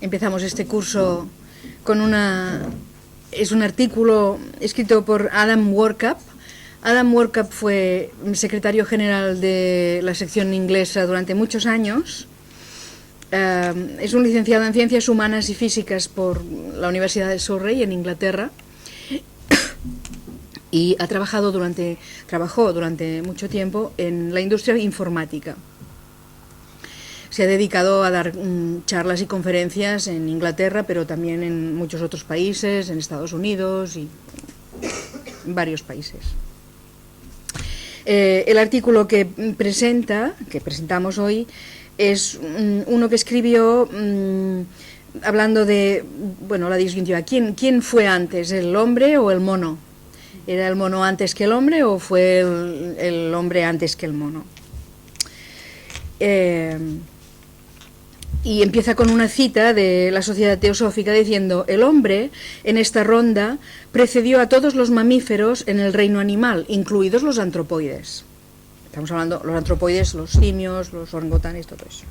Empezamos este curso con es un artículo escrito por Adam Workup. Adam Workup fue secretario general de la sección inglesa durante muchos años. Es un licenciado en Ciencias Humanas y Físicas por la Universidad de Surrey, en Inglaterra, y trabajó durante mucho tiempo en la industria informática. Se ha dedicado a dar charlas y conferencias en Inglaterra, pero también en muchos otros países, en Estados Unidos y en varios países. El artículo que presentamos hoy, es uno que escribió hablando de, la disyuntiva. ¿Quién fue antes, el hombre o el mono? ¿Era el mono antes que el hombre o fue el hombre antes que el mono? Y empieza con una cita de la Sociedad Teosófica diciendo: el hombre en esta ronda precedió a todos los mamíferos en el reino animal, incluidos los antropoides. Estamos hablando los antropoides, los simios, los orangutanes, todo eso.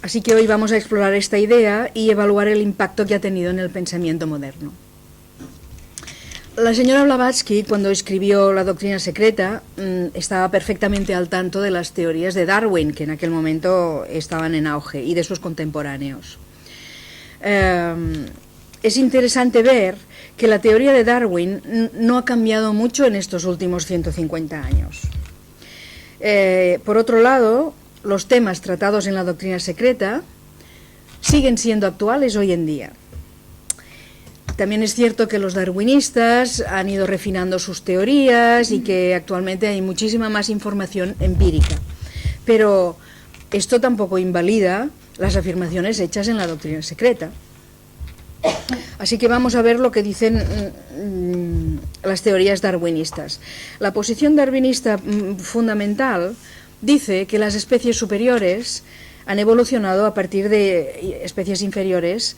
Así que hoy vamos a explorar esta idea y evaluar el impacto que ha tenido en el pensamiento moderno. La señora Blavatsky, cuando escribió La doctrina secreta, estaba perfectamente al tanto de las teorías de Darwin, que en aquel momento estaban en auge, y de sus contemporáneos. Es interesante ver que la teoría de Darwin no ha cambiado mucho en estos últimos 150 años. Por otro lado, los temas tratados en la doctrina secreta siguen siendo actuales hoy en día. También es cierto que los darwinistas han ido refinando sus teorías y que actualmente hay muchísima más información empírica. Pero esto tampoco invalida las afirmaciones hechas en la doctrina secreta. Así que vamos a ver lo que dicen las teorías darwinistas. La posición darwinista fundamental dice que las especies superiores han evolucionado a partir de especies inferiores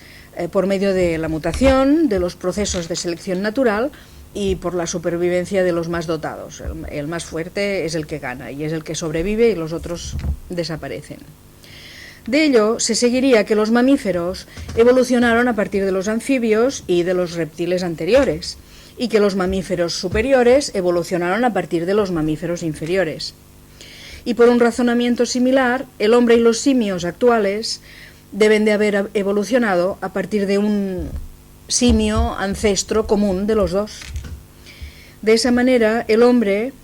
por medio de la mutación, de los procesos de selección natural y por la supervivencia de los más dotados. El más fuerte es el que gana y es el que sobrevive y los otros desaparecen. De ello se seguiría que los mamíferos evolucionaron a partir de los anfibios y de los reptiles anteriores, y que los mamíferos superiores evolucionaron a partir de los mamíferos inferiores. Y por un razonamiento similar, el hombre y los simios actuales deben de haber evolucionado a partir de un simio ancestro común de los dos. De esa manera, el hombre,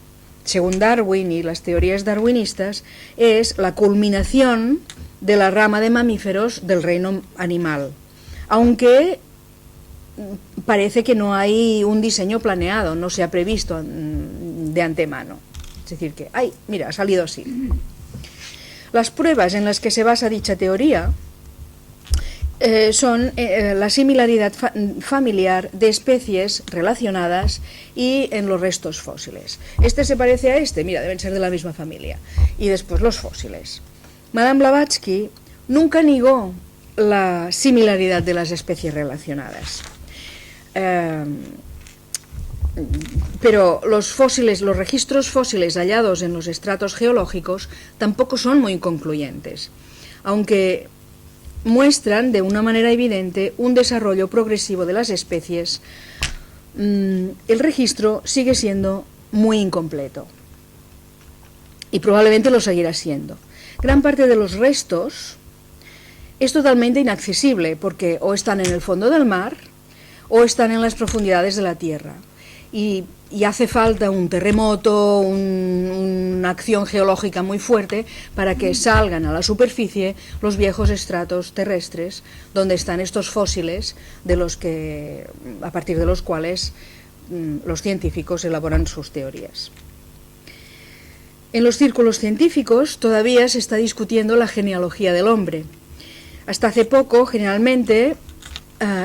según Darwin y las teorías darwinistas, es la culminación de la rama de mamíferos del reino animal, aunque parece que no hay un diseño planeado, no se ha previsto de antemano. Es decir, que, mira, ha salido así. Las pruebas en las que se basa dicha teoría son la similaridad familiar de especies relacionadas y en los restos fósiles. Este se parece a este, mira, deben ser de la misma familia. Y después los fósiles. Madame Blavatsky nunca negó la similaridad de las especies relacionadas. Pero los registros fósiles hallados en los estratos geológicos tampoco son muy concluyentes, aunque muestran de una manera evidente un desarrollo progresivo de las especies. El registro sigue siendo muy incompleto y probablemente lo seguirá siendo. Gran parte de los restos es totalmente inaccesible porque o están en el fondo del mar o están en las profundidades de la tierra. Y hace falta un terremoto, una acción geológica muy fuerte para que salgan a la superficie los viejos estratos terrestres donde están estos fósiles a partir de los cuales los científicos elaboran sus teorías. En los círculos científicos todavía se está discutiendo la genealogía del hombre. Hasta hace poco, generalmente,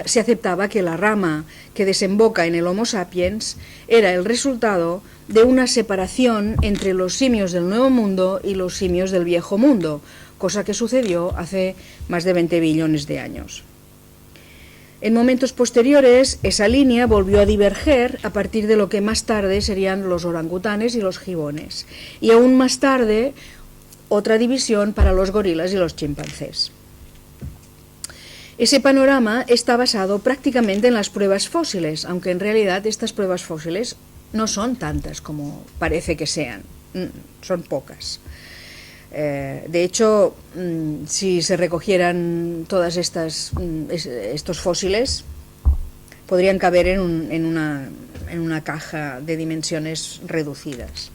se aceptaba que la rama que desemboca en el Homo sapiens era el resultado de una separación entre los simios del Nuevo Mundo y los simios del Viejo Mundo, cosa que sucedió hace más de 20 billones de años. En momentos posteriores, esa línea volvió a diverger a partir de lo que más tarde serían los orangutanes y los gibones, y aún más tarde otra división para los gorilas y los chimpancés. Ese panorama está basado prácticamente en las pruebas fósiles, aunque en realidad estas pruebas fósiles no son tantas como parece que sean, son pocas. De hecho, si se recogieran todas estos fósiles, podrían caber en una caja de dimensiones reducidas.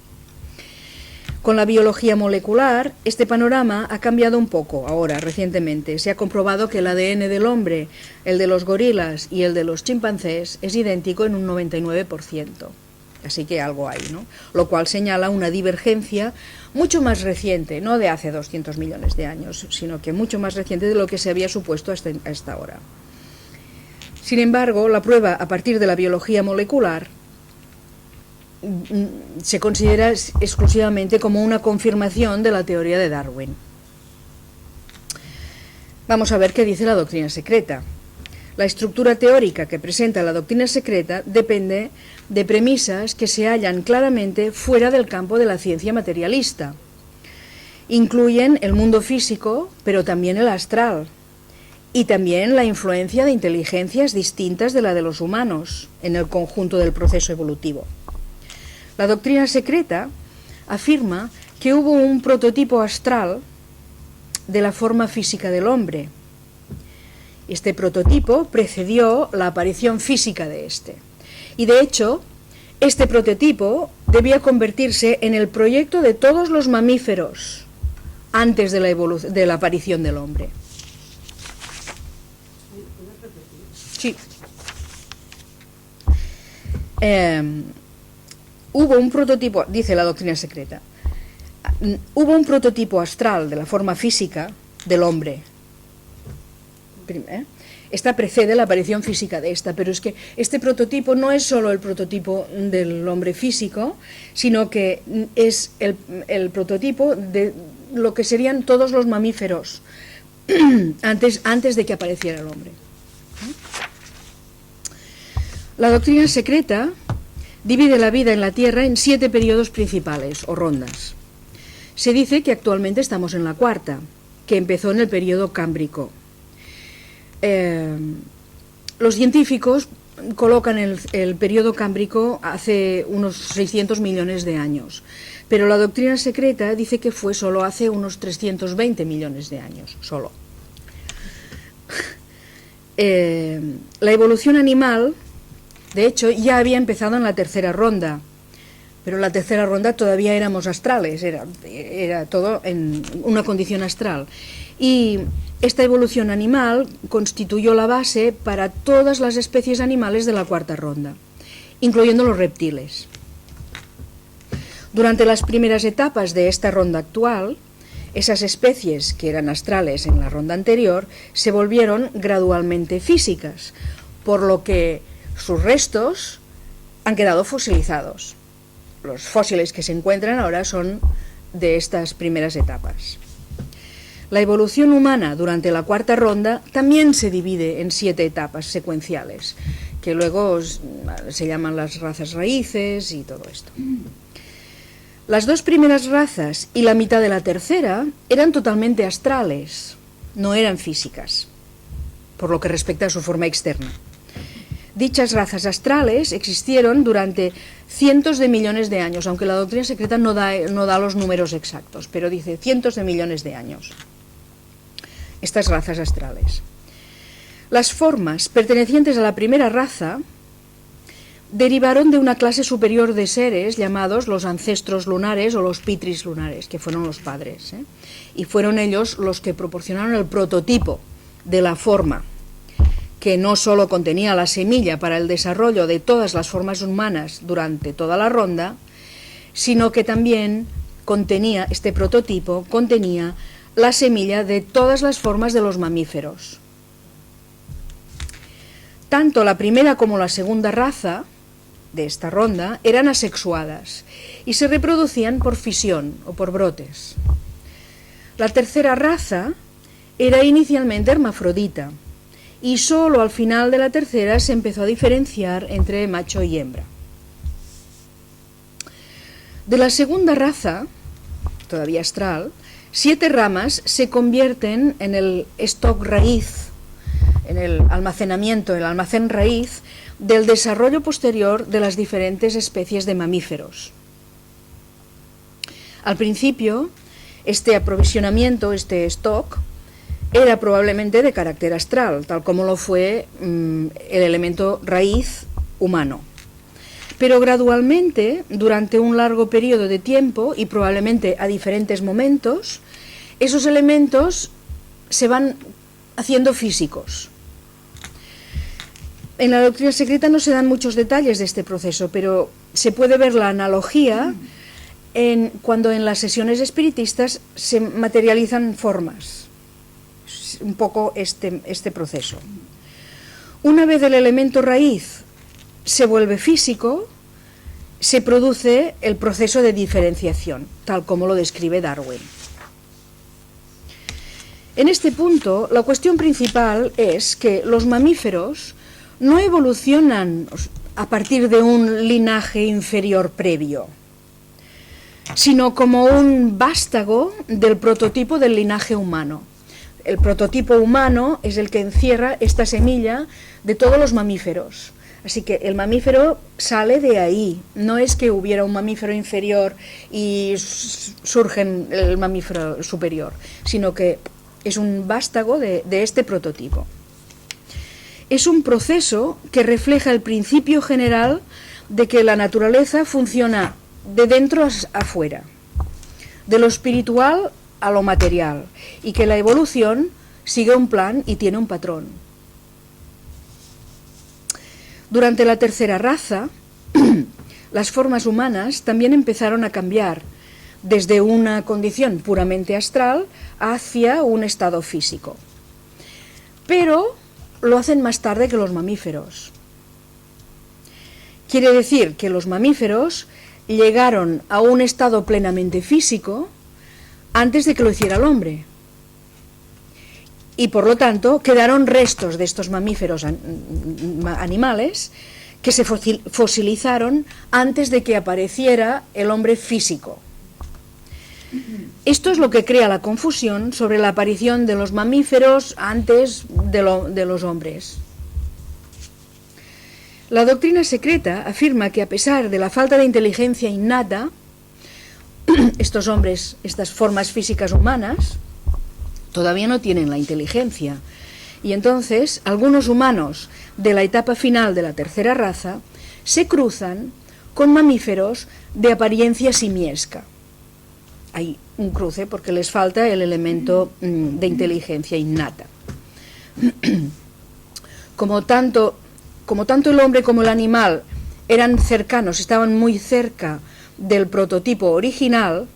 Con la biología molecular, este panorama ha cambiado un poco ahora, recientemente. Se ha comprobado que el ADN del hombre, el de los gorilas y el de los chimpancés es idéntico en un 99%. Así que algo hay, ¿no? Lo cual señala una divergencia mucho más reciente, no de hace 200 millones de años, sino que mucho más reciente de lo que se había supuesto hasta ahora. Sin embargo, la prueba a partir de la biología molecular se considera exclusivamente como una confirmación de la teoría de Darwin. Vamos a ver qué dice la doctrina secreta. La estructura teórica que presenta la doctrina secreta depende de premisas que se hallan claramente fuera del campo de la ciencia materialista. Incluyen el mundo físico, pero también el astral, y también la influencia de inteligencias distintas de la de los humanos en el conjunto del proceso evolutivo. La doctrina secreta afirma que hubo un prototipo astral de la forma física del hombre. Este prototipo precedió la aparición física de este. Y de hecho, este prototipo debía convertirse en el proyecto de todos los mamíferos antes de la aparición del hombre. Sí. Hubo un prototipo, dice la doctrina secreta, hubo un prototipo astral de la forma física del hombre. Esta precede la aparición física de esta, pero es que este prototipo no es solo el prototipo del hombre físico, sino que es el prototipo de lo que serían todos los mamíferos antes de que apareciera el hombre. La doctrina secreta divide la vida en la Tierra en 7 periodos principales, o rondas. Se dice que actualmente estamos en la cuarta, que empezó en el periodo cámbrico. Los científicos colocan el periodo cámbrico hace unos 600 millones de años, pero la doctrina secreta dice que fue solo hace unos 320 millones de años, solo. La evolución animal, de hecho, ya había empezado en la tercera ronda, pero en la tercera ronda todavía éramos astrales, era todo en una condición astral. Y esta evolución animal constituyó la base para todas las especies animales de la cuarta ronda, incluyendo los reptiles. Durante las primeras etapas de esta ronda actual, esas especies que eran astrales en la ronda anterior se volvieron gradualmente físicas, por lo que sus restos han quedado fosilizados. Los fósiles que se encuentran ahora son de estas primeras etapas. La evolución humana durante la cuarta ronda también se divide en 7 etapas secuenciales, que luego se llaman las razas raíces y todo esto. Las 2 primeras razas y la mitad de la tercera eran totalmente astrales, no eran físicas, por lo que respecta a su forma externa. Dichas razas astrales existieron durante cientos de millones de años, aunque la doctrina secreta no da los números exactos, pero dice cientos de millones de años. Estas razas astrales. Las formas pertenecientes a la primera raza derivaron de una clase superior de seres llamados los ancestros lunares o los pitris lunares, que fueron los padres, y fueron ellos los que proporcionaron el prototipo de la forma, que no solo contenía la semilla para el desarrollo de todas las formas humanas durante toda la ronda, sino que también contenía, este prototipo contenía la semilla de todas las formas de los mamíferos. Tanto la primera como la segunda raza de esta ronda eran asexuadas y se reproducían por fisión o por brotes. La tercera raza era inicialmente hermafrodita y solo al final de la tercera se empezó a diferenciar entre macho y hembra. De la segunda raza, todavía astral, 7 ramas se convierten en el stock raíz, en el almacenamiento, el almacén raíz del desarrollo posterior de las diferentes especies de mamíferos. Al principio, este aprovisionamiento, este stock, era probablemente de carácter astral, tal como lo fue el elemento raíz humano. Pero gradualmente, durante un largo periodo de tiempo y probablemente a diferentes momentos, esos elementos se van haciendo físicos. En la doctrina secreta no se dan muchos detalles de este proceso, pero se puede ver la analogía cuando en las sesiones espiritistas se materializan formas. Un poco este proceso. Una vez el elemento raíz se vuelve físico, se produce el proceso de diferenciación, tal como lo describe Darwin. En este punto, la cuestión principal es que los mamíferos no evolucionan a partir de un linaje inferior previo, sino como un vástago del prototipo del linaje humano. El prototipo humano es el que encierra esta semilla de todos los mamíferos. Así que el mamífero sale de ahí. No es que hubiera un mamífero inferior y surge el mamífero superior, sino que es un vástago de este prototipo. Es un proceso que refleja el principio general de que la naturaleza funciona de dentro a afuera, de lo espiritual a lo material, y que la evolución sigue un plan y tiene un patrón. Durante la tercera raza, las formas humanas también empezaron a cambiar desde una condición puramente astral hacia un estado físico. Pero lo hacen más tarde que los mamíferos. Quiere decir que los mamíferos llegaron a un estado plenamente físico antes de que lo hiciera el hombre. Y por lo tanto quedaron restos de estos mamíferos animales que se fosilizaron antes de que apareciera el hombre físico. Esto es lo que crea la confusión sobre la aparición de los mamíferos antes de los hombres. La doctrina secreta afirma que a pesar de la falta de inteligencia innata, estos hombres, estas formas físicas humanas, todavía no tienen la inteligencia. Y entonces algunos humanos de la etapa final de la tercera raza se cruzan con mamíferos de apariencia simiesca. Hay un cruce porque les falta el elemento de inteligencia innata. Como tanto el hombre como el animal eran cercanos, estaban muy cerca del prototipo original,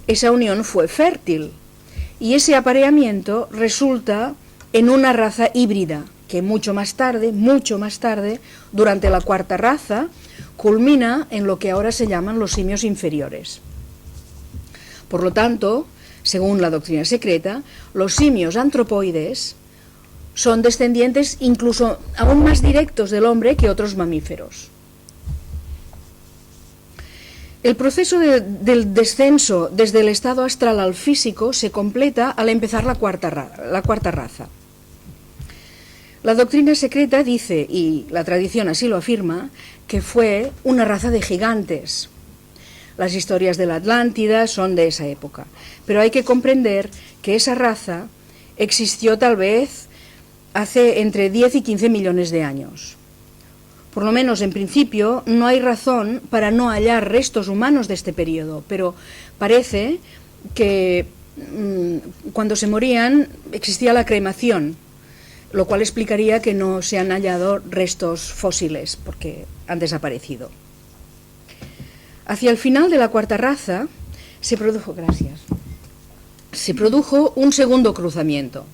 esa unión fue fértil. Y ese apareamiento resulta en una raza híbrida, que mucho más tarde, durante la cuarta raza, culmina en lo que ahora se llaman los simios inferiores. Por lo tanto, según la doctrina secreta, los simios antropoides son descendientes incluso aún más directos del hombre que otros mamíferos. El proceso del descenso desde el estado astral al físico se completa al empezar la cuarta raza. La doctrina secreta dice, y la tradición así lo afirma, que fue una raza de gigantes. Las historias de la Atlántida son de esa época, pero hay que comprender que esa raza existió tal vez hace entre 10 y 15 millones de años. Por lo menos en principio no hay razón para no hallar restos humanos de este periodo, pero parece que cuando se morían existía la cremación, lo cual explicaría que no se han hallado restos fósiles porque han desaparecido. Hacia el final de la cuarta raza se produjo un segundo cruzamiento.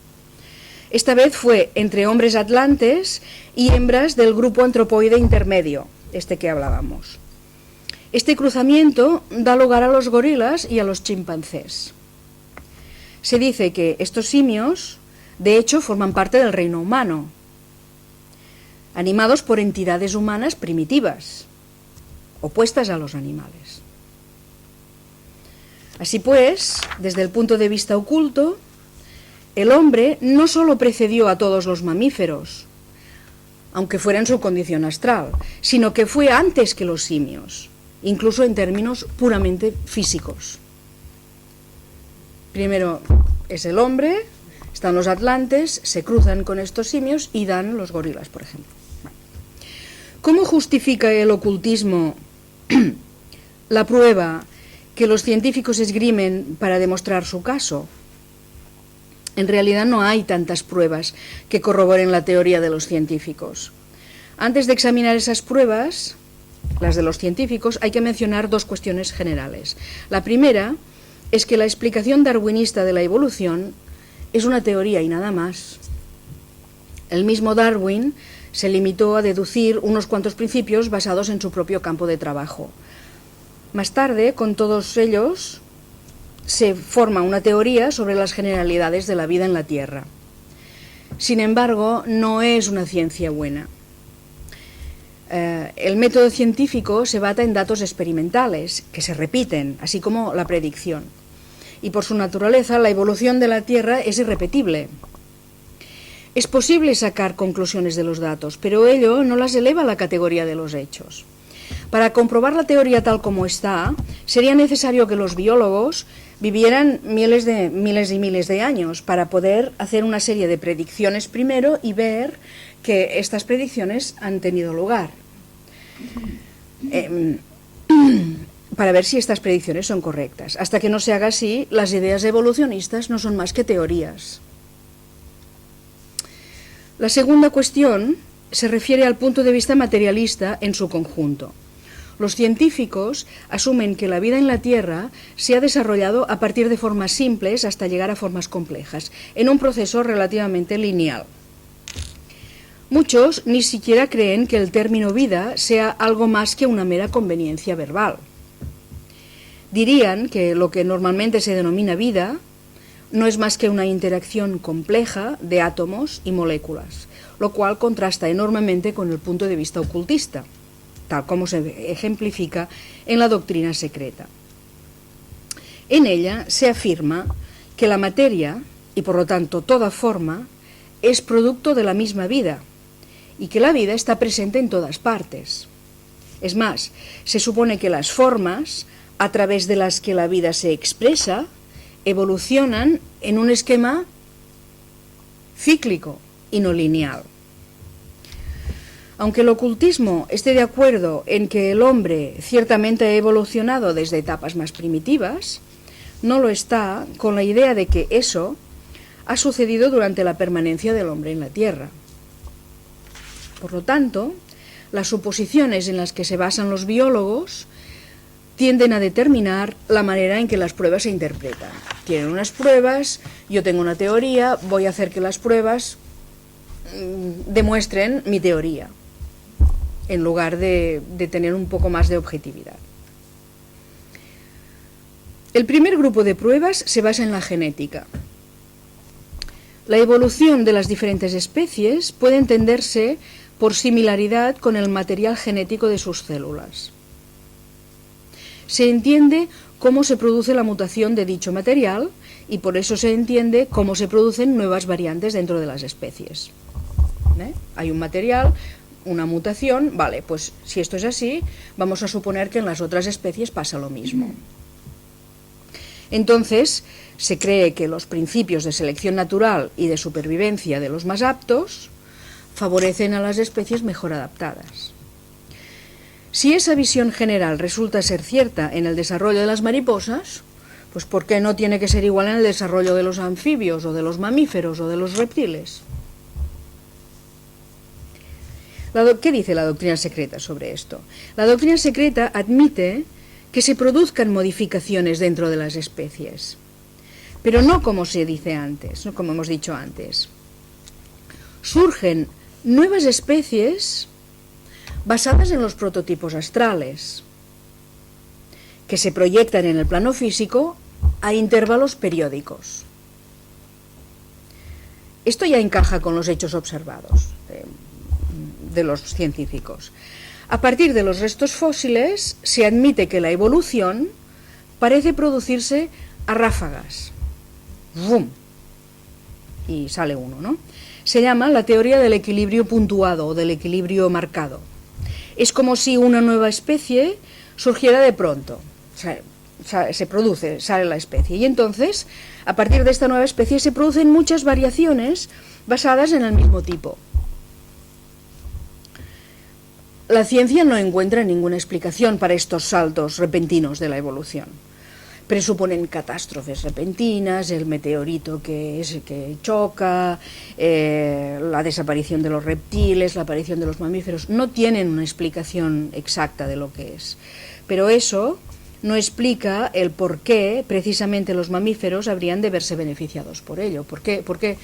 Esta vez fue entre hombres atlantes y hembras del grupo antropoide intermedio, este que hablábamos. Este cruzamiento da lugar a los gorilas y a los chimpancés. Se dice que estos simios, de hecho, forman parte del reino humano, animados por entidades humanas primitivas, opuestas a los animales. Así pues, desde el punto de vista oculto, el hombre no solo precedió a todos los mamíferos, aunque fuera en su condición astral, sino que fue antes que los simios, incluso en términos puramente físicos. Primero es el hombre, están los atlantes, se cruzan con estos simios y dan los gorilas, por ejemplo. ¿Cómo justifica el ocultismo la prueba que los científicos esgrimen para demostrar su caso? En realidad no hay tantas pruebas que corroboren la teoría de los científicos. Antes de examinar esas pruebas, las de los científicos, hay que mencionar dos cuestiones generales. La primera es que la explicación darwinista de la evolución es una teoría y nada más. El mismo Darwin se limitó a deducir unos cuantos principios basados en su propio campo de trabajo. Más tarde, con todos ellos, se forma una teoría sobre las generalidades de la vida en la Tierra. Sin embargo, no es una ciencia buena. El método científico se basa en datos experimentales, que se repiten, así como la predicción. Y por su naturaleza, la evolución de la Tierra es irrepetible. Es posible sacar conclusiones de los datos, pero ello no las eleva a la categoría de los hechos. Para comprobar la teoría tal como está, sería necesario que los biólogos vivieran miles y miles de años para poder hacer una serie de predicciones primero y ver que estas predicciones han tenido lugar. Para ver si estas predicciones son correctas. Hasta que no se haga así, las ideas evolucionistas no son más que teorías. La segunda cuestión se refiere al punto de vista materialista en su conjunto. Los científicos asumen que la vida en la Tierra se ha desarrollado a partir de formas simples hasta llegar a formas complejas, en un proceso relativamente lineal. Muchos ni siquiera creen que el término vida sea algo más que una mera conveniencia verbal. Dirían que lo que normalmente se denomina vida no es más que una interacción compleja de átomos y moléculas, lo cual contrasta enormemente con el punto de vista ocultista, tal como se ejemplifica en la doctrina secreta. En ella se afirma que la materia, y por lo tanto toda forma, es producto de la misma vida, y que la vida está presente en todas partes. Es más, se supone que las formas, a través de las que la vida se expresa, evolucionan en un esquema cíclico y no lineal. Aunque el ocultismo esté de acuerdo en que el hombre ciertamente ha evolucionado desde etapas más primitivas, no lo está con la idea de que eso ha sucedido durante la permanencia del hombre en la Tierra. Por lo tanto, las suposiciones en las que se basan los biólogos tienden a determinar la manera en que las pruebas se interpretan. Tienen unas pruebas, yo tengo una teoría, voy a hacer que las pruebas demuestren mi teoría, en lugar de tener un poco más de objetividad. El primer grupo de pruebas se basa en la genética. La evolución de las diferentes especies puede entenderse por similaridad con el material genético de sus células. Se entiende cómo se produce la mutación de dicho material y por eso se entiende cómo se producen nuevas variantes dentro de las especies. Hay un material, una mutación, vale, pues si esto es así, vamos a suponer que en las otras especies pasa lo mismo. Entonces, se cree que los principios de selección natural y de supervivencia de los más aptos favorecen a las especies mejor adaptadas. Si esa visión general resulta ser cierta en el desarrollo de las mariposas, pues ¿por qué no tiene que ser igual en el desarrollo de los anfibios o de los mamíferos o de los reptiles? ¿Qué dice la doctrina secreta sobre esto? La doctrina secreta admite que se produzcan modificaciones dentro de las especies, pero no como se dice antes, no como hemos dicho antes. Surgen nuevas especies basadas en los prototipos astrales, que se proyectan en el plano físico a intervalos periódicos. Esto ya encaja con los hechos observados de los científicos. A partir de los restos fósiles se admite que la evolución parece producirse a ráfagas. ¡Bum! y sale uno, ¿no? Se llama la teoría del equilibrio puntuado o del equilibrio marcado. Es como si una nueva especie surgiera de pronto, se produce, sale la especie, y entonces, a partir de esta nueva especie, se producen muchas variaciones basadas en el mismo tipo. La ciencia no encuentra ninguna explicación para estos saltos repentinos de la evolución. Presuponen catástrofes repentinas, el meteorito que choca, la desaparición de los reptiles, la aparición de los mamíferos. No tienen una explicación exacta de lo que es. Pero eso no explica el por qué precisamente los mamíferos habrían de verse beneficiados por ello. ¿Por qué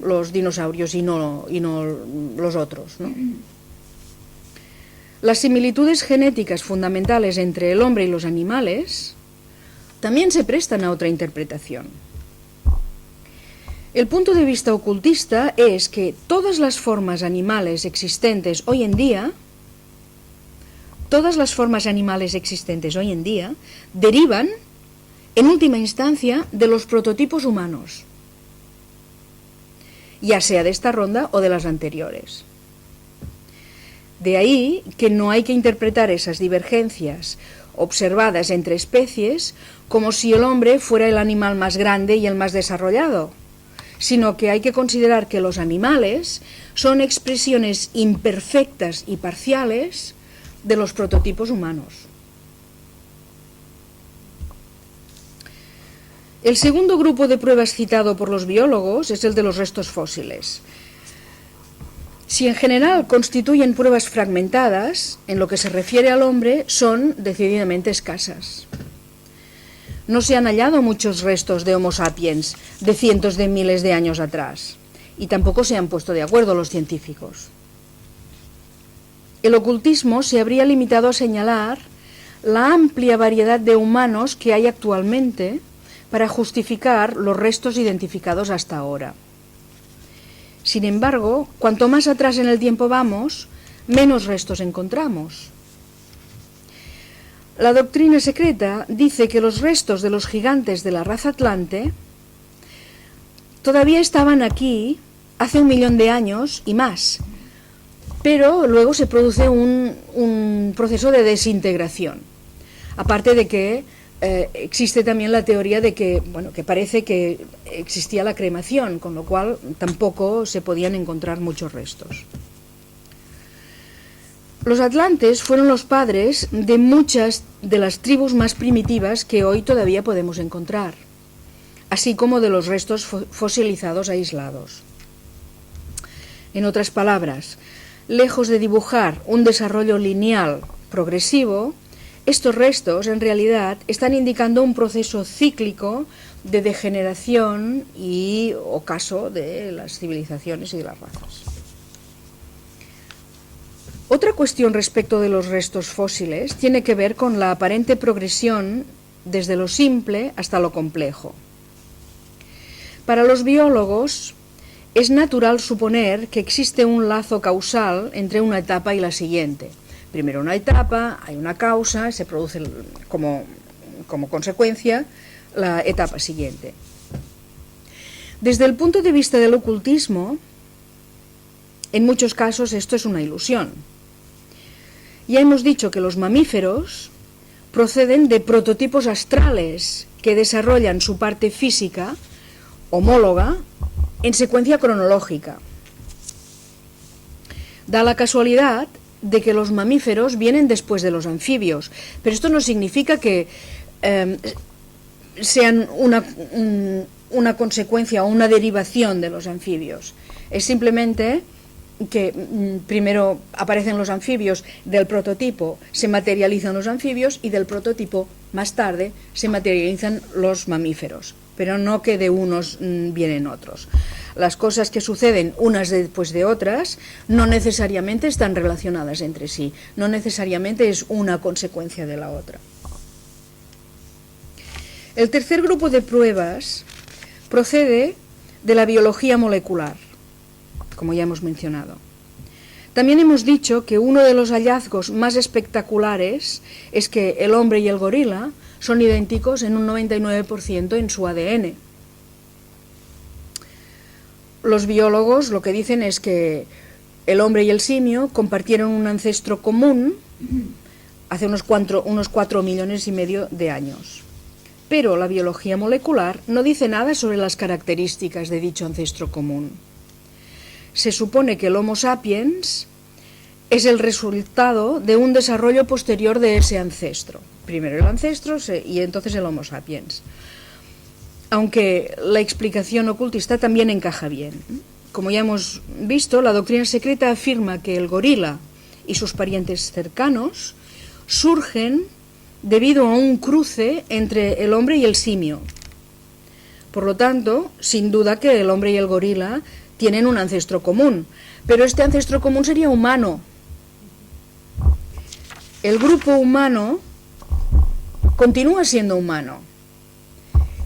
los dinosaurios y no los otros, ¿no? Las similitudes genéticas fundamentales entre el hombre y los animales también se prestan a otra interpretación. El punto de vista ocultista es que todas las formas animales existentes hoy en día, derivan, en última instancia, de los prototipos humanos, ya sea de esta ronda o de las anteriores. De ahí que no hay que interpretar esas divergencias observadas entre especies como si el hombre fuera el animal más grande y el más desarrollado, sino que hay que considerar que los animales son expresiones imperfectas y parciales de los prototipos humanos. El segundo grupo de pruebas citado por los biólogos es el de los restos fósiles. Si en general constituyen pruebas fragmentadas, en lo que se refiere al hombre son decididamente escasas. No se han hallado muchos restos de Homo sapiens de cientos de miles de años atrás, y tampoco se han puesto de acuerdo los científicos. El ocultismo se habría limitado a señalar la amplia variedad de humanos que hay actualmente para justificar los restos identificados hasta ahora. Sin embargo, cuanto más atrás en el tiempo vamos, menos restos encontramos. La doctrina secreta dice que los restos de los gigantes de la raza atlante todavía estaban aquí hace 1 millón de años y más, pero luego se produce un proceso de desintegración. Aparte de que existe también la teoría de que parece que existía la cremación, con lo cual tampoco se podían encontrar muchos restos. Los atlantes fueron los padres de muchas de las tribus más primitivas que hoy todavía podemos encontrar, así como de los restos fosilizados aislados. En otras palabras, lejos de dibujar un desarrollo lineal progresivo, estos restos, en realidad, están indicando un proceso cíclico de degeneración y ocaso de las civilizaciones y de las razas. Otra cuestión respecto de los restos fósiles tiene que ver con la aparente progresión desde lo simple hasta lo complejo. Para los biólogos, es natural suponer que existe un lazo causal entre una etapa y la siguiente. Primero una etapa, hay una causa, se produce como consecuencia la etapa siguiente. Desde el punto de vista del ocultismo, en muchos casos esto es una ilusión. Ya hemos dicho que los mamíferos proceden de prototipos astrales que desarrollan su parte física homóloga en secuencia cronológica. Da la casualidad de que los mamíferos vienen después de los anfibios, pero esto no significa que sean una consecuencia o una derivación de los anfibios. Es simplemente que primero aparecen los anfibios, del prototipo se materializan los anfibios y del prototipo más tarde se materializan los mamíferos, pero no que de unos vienen otros. Las cosas que suceden unas después de otras no necesariamente están relacionadas entre sí, no necesariamente es una consecuencia de la otra. El tercer grupo de pruebas procede de la biología molecular, como ya hemos mencionado. También hemos dicho que uno de los hallazgos más espectaculares es que el hombre y el gorila son idénticos en un 99% en su ADN. los biólogos lo que dicen es que el hombre y el simio compartieron un ancestro común hace unos 4,5 millones de años. Pero la biología molecular no dice nada sobre las características de dicho ancestro común. Se supone que el Homo sapiens es el resultado de un desarrollo posterior de ese ancestro. Primero el ancestro y entonces el Homo sapiens. Aunque la explicación ocultista también encaja bien. Como ya hemos visto, la doctrina secreta afirma que el gorila y sus parientes cercanos surgen debido a un cruce entre el hombre y el simio. Por lo tanto, sin duda que el hombre y el gorila tienen un ancestro común, pero este ancestro común sería humano. El grupo humano continúa siendo humano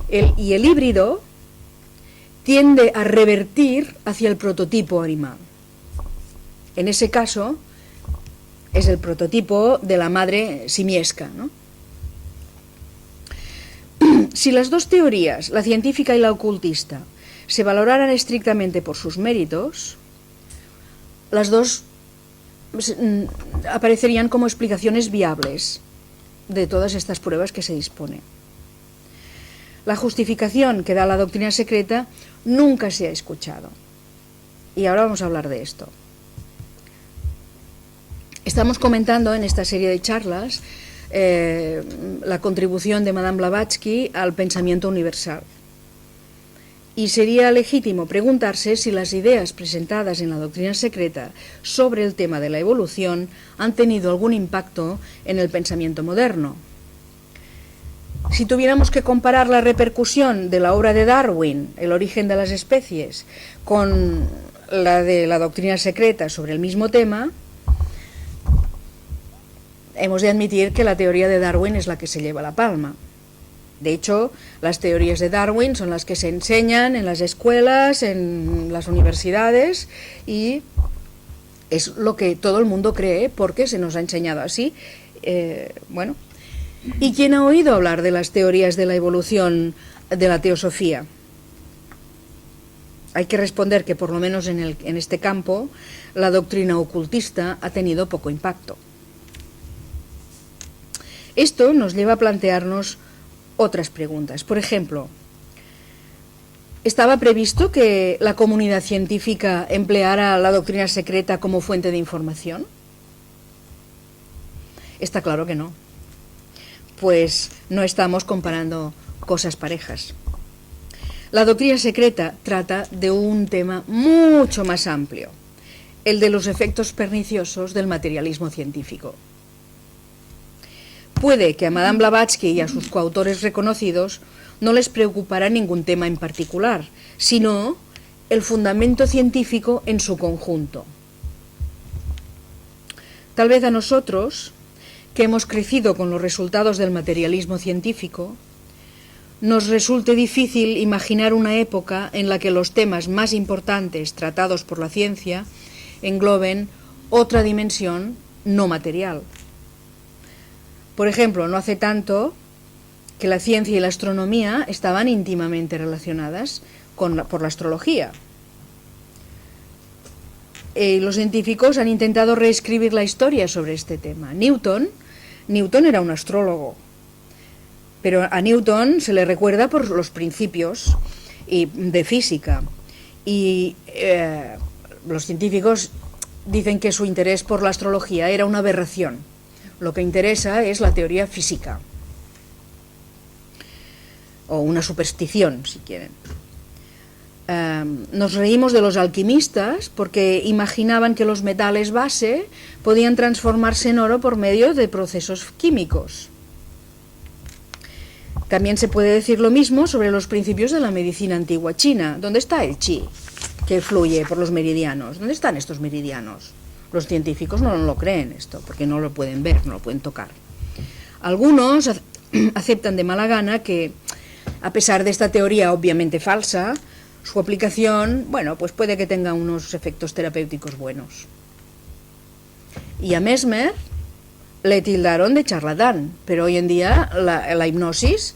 y el híbrido tiende a revertir hacia el prototipo animal. En ese caso es el prototipo de la madre simiesca, ¿no? Si las dos teorías, la científica y la ocultista, se valoraran estrictamente por sus méritos, las dos aparecerían como explicaciones viables de todas estas pruebas que se dispone. La justificación que da la doctrina secreta nunca se ha escuchado. Y ahora vamos a hablar de esto. Estamos comentando en esta serie de charlas la contribución de Madame Blavatsky al pensamiento universal. Y sería legítimo preguntarse si las ideas presentadas en la doctrina secreta sobre el tema de la evolución han tenido algún impacto en el pensamiento moderno. Si tuviéramos que comparar la repercusión de la obra de Darwin, El origen de las especies, con la de la doctrina secreta sobre el mismo tema, hemos de admitir que la teoría de Darwin es la que se lleva la palma. De hecho, las teorías de Darwin son las que se enseñan en las escuelas, en las universidades, y es lo que todo el mundo cree porque se nos ha enseñado así. ¿Y quién ha oído hablar de las teorías de la evolución de la teosofía? Hay que responder que por lo menos en este campo la doctrina ocultista ha tenido poco impacto. Esto nos lleva a plantearnos otras preguntas. Por ejemplo, ¿estaba previsto que la comunidad científica empleara la doctrina secreta como fuente de información? Está claro que no. Pues no estamos comparando cosas parejas. La doctrina secreta trata de un tema mucho más amplio, el de los efectos perniciosos del materialismo científico. Puede que a Madame Blavatsky y a sus coautores reconocidos no les preocupara ningún tema en particular, sino el fundamento científico en su conjunto. Tal vez a nosotros, que hemos crecido con los resultados del materialismo científico, nos resulte difícil imaginar una época en la que los temas más importantes tratados por la ciencia engloben otra dimensión no material. Por ejemplo, no hace tanto que la ciencia y la astronomía estaban íntimamente relacionadas por la astrología. Los científicos han intentado reescribir la historia sobre este tema. Newton era un astrólogo, pero a Newton se le recuerda por los principios de física. Y los científicos dicen que su interés por la astrología era una aberración. Lo que interesa es la teoría física, o una superstición, si quieren. Nos reímos de los alquimistas porque imaginaban que los metales base podían transformarse en oro por medio de procesos químicos. También se puede decir lo mismo sobre los principios de la medicina antigua china. ¿Dónde está el chi que fluye por los meridianos? ¿Dónde están estos meridianos? Los científicos no lo creen esto, porque no lo pueden ver, no lo pueden tocar. Algunos aceptan de mala gana que, a pesar de esta teoría obviamente falsa, su aplicación, pues puede que tenga unos efectos terapéuticos buenos. Y a Mesmer le tildaron de charlatán, pero hoy en día la hipnosis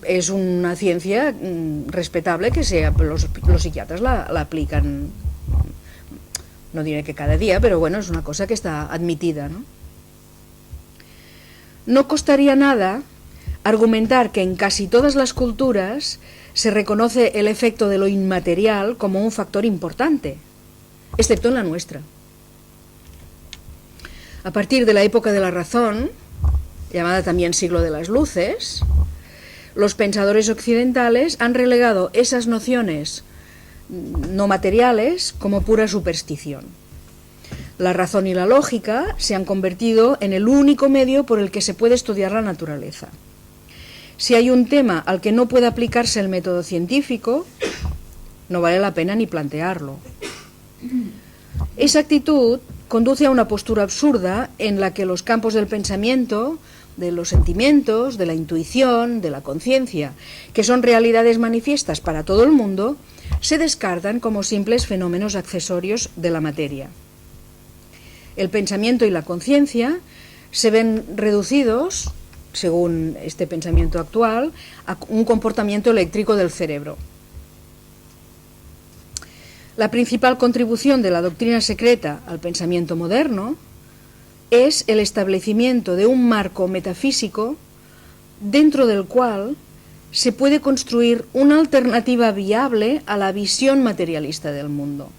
es una ciencia respetable que los psiquiatras la aplican, no diré que cada día, pero bueno, es una cosa que está admitida, ¿no? No costaría nada argumentar que en casi todas las culturas se reconoce el efecto de lo inmaterial como un factor importante, excepto en la nuestra. A partir de la época de la razón, llamada también siglo de las luces, los pensadores occidentales han relegado esas nociones no materiales como pura superstición. La razón y la lógica se han convertido en el único medio por el que se puede estudiar la naturaleza. Si hay un tema al que no puede aplicarse el método científico, no vale la pena ni plantearlo. Esa actitud conduce a una postura absurda en la que los campos del pensamiento, de los sentimientos, de la intuición, de la conciencia, que son realidades manifiestas para todo el mundo, se descartan como simples fenómenos accesorios de la materia. El pensamiento y la conciencia se ven reducidos, según este pensamiento actual, a un comportamiento eléctrico del cerebro. La principal contribución de la doctrina secreta al pensamiento moderno es el establecimiento de un marco metafísico dentro del cual se puede construir una alternativa viable a la visión materialista del mundo.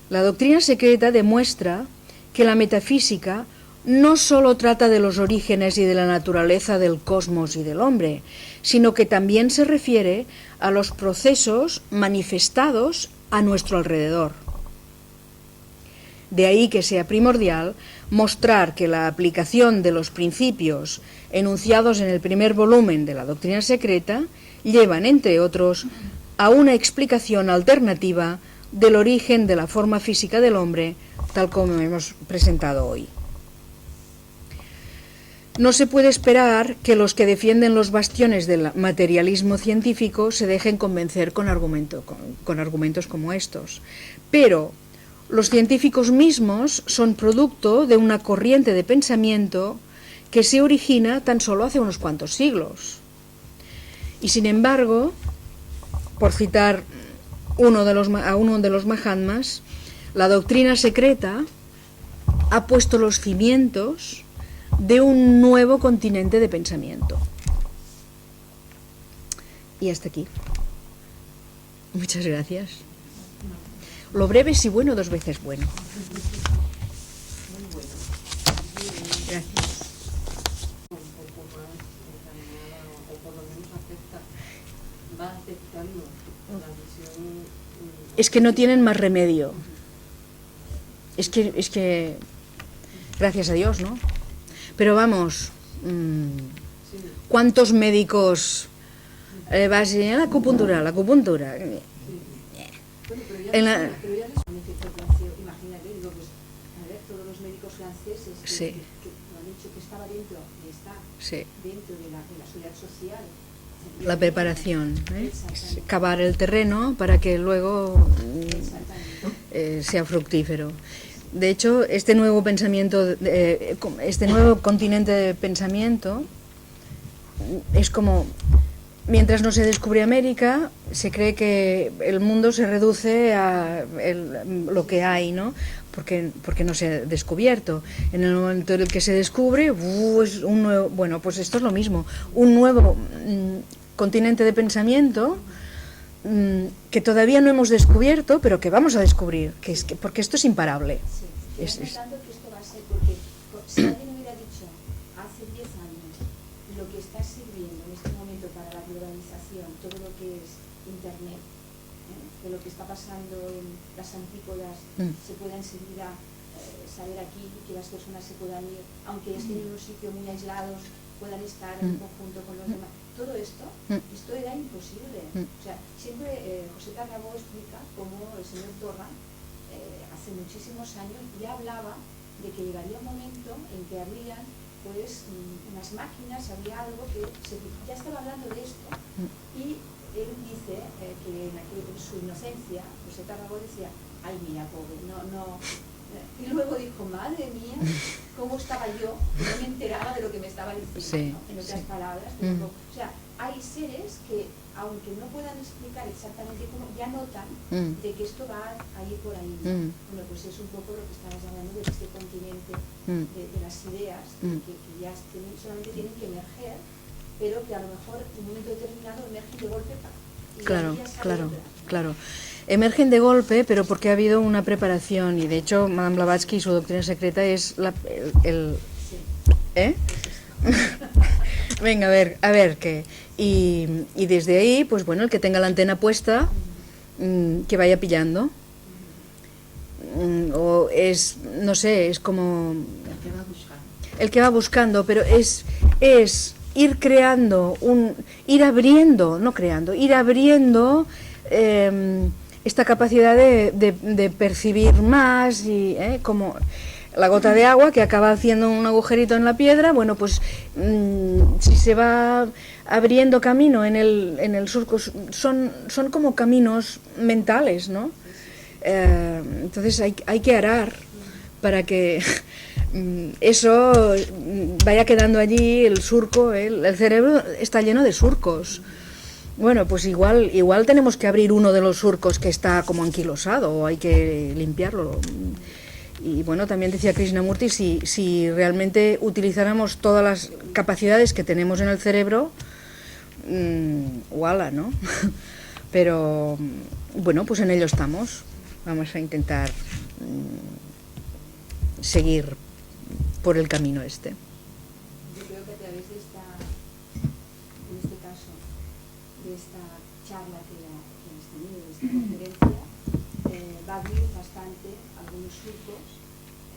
La doctrina secreta demuestra que la metafísica no solo trata de los orígenes y de la naturaleza del cosmos y del hombre, sino que también se refiere a los procesos manifestados a nuestro alrededor. De ahí que sea primordial mostrar que la aplicación de los principios enunciados en el primer volumen de la doctrina secreta llevan, entre otros, a una explicación alternativa del origen de la forma física del hombre, tal como hemos presentado hoy. No se puede esperar que los que defienden los bastiones del materialismo científico se dejen convencer con argumentos como estos, pero los científicos mismos son producto de una corriente de pensamiento que se origina tan solo hace unos cuantos siglos. Y sin embargo, por citar a uno de los Mahatmas, la doctrina secreta ha puesto los cimientos de un nuevo continente de pensamiento. Y hasta aquí. Muchas gracias. Lo breve si bueno, dos veces bueno. Gracias. Es que no tienen más remedio. Es que gracias a Dios, ¿no? Pero vamos, ¿cuántos médicos vas a la acupuntura? Imagínate, todos los médicos franceses sí. que han dicho que estaba dentro y está sí. dentro de la seguridad social. La preparación, cavar el terreno para que luego sea fructífero. De hecho, este nuevo pensamiento, este nuevo continente de pensamiento es como, mientras no se descubre América, se cree que el mundo se reduce a lo que hay, ¿no? Porque no se ha descubierto. En el momento en el que se descubre, es un nuevo, bueno, pues esto es lo mismo, un nuevo continente de pensamiento que todavía no hemos descubierto, pero que vamos a descubrir, porque esto es imparable. Sí. Estoy pensando que esto va a ser, porque si alguien hubiera dicho hace 10 años lo que está sirviendo en este momento para la globalización, todo lo que es Internet, de lo que está pasando en las antípodas, se pueda enseguida saber aquí, que las personas se puedan ir, aunque estén en un sitio muy aislados, puedan estar en conjunto con los demás. Todo esto era imposible. O sea, siempre José Tarragó explica cómo el señor Torra hace muchísimos años ya hablaba de que llegaría un momento en que habrían pues unas máquinas, habría algo que ya estaba hablando de esto, y él dice que en su inocencia, José Tarragó decía, ay mira pobre, no Y luego dijo, madre mía, ¿cómo estaba yo? Que no me enteraba de lo que me estaba diciendo, Sí, ¿no? En otras sí. palabras. Dijo, o sea, hay seres que, aunque no puedan explicar exactamente cómo, ya notan de que esto va a ir por ahí, ¿no? Bueno, pues es un poco lo que estabas hablando de este continente de las ideas, que ya solamente tienen que emerger, pero que a lo mejor en un momento determinado emergen de golpe y Claro, ya sale claro, otra, ¿no? claro. Emergen de golpe, pero porque ha habido una preparación, y de hecho Madame Blavatsky y su doctrina secreta es el Sí, ¿eh? pues esto. Venga, a ver qué. Y desde ahí, pues bueno, el que tenga la antena puesta, que vaya pillando. O es, no sé, es como... El que va buscando. El que va buscando, pero es ir creando, ir abriendo, no creando, ir abriendo esta capacidad de percibir más, y como la gota de agua que acaba haciendo un agujerito en la piedra. Bueno, pues si se va abriendo camino en el surco, son como caminos mentales, ¿no? Entonces hay que arar para que eso vaya quedando allí, el surco. El cerebro está lleno de surcos. Bueno, pues igual tenemos que abrir uno de los surcos que está como anquilosado, o hay que limpiarlo. Y bueno, también decía Krishnamurti, si realmente utilizáramos todas las capacidades que tenemos en el cerebro, ¡wala!, ¿no? Pero bueno, pues en ello estamos. Vamos a intentar seguir por el camino este. Yo creo que a través de en este caso, de esta charla que has tenido, de esta conferencia, va a abrir bastante algunos surcos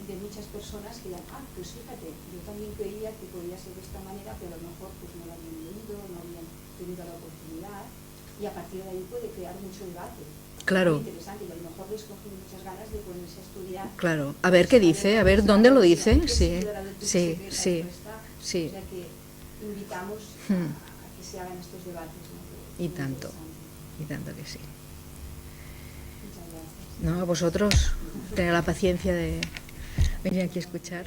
de muchas personas que dirán, pues fíjate, yo también creía que podía ser de esta manera, pero a lo mejor pues no lo habían leído, no habían tenido la oportunidad, y a partir de ahí puede crear mucho debate. Claro. Muy interesante, y a lo mejor les cogen muchas ganas de ponerse a estudiar. Claro, a ver qué dice, a ver dónde lo dice. Sí, sí, sí, sí. O sea que invitamos a que se hagan estos debates, ¿no? Y tanto que sí. Muchas gracias. No, a vosotros, tener la paciencia de venir aquí a escuchar.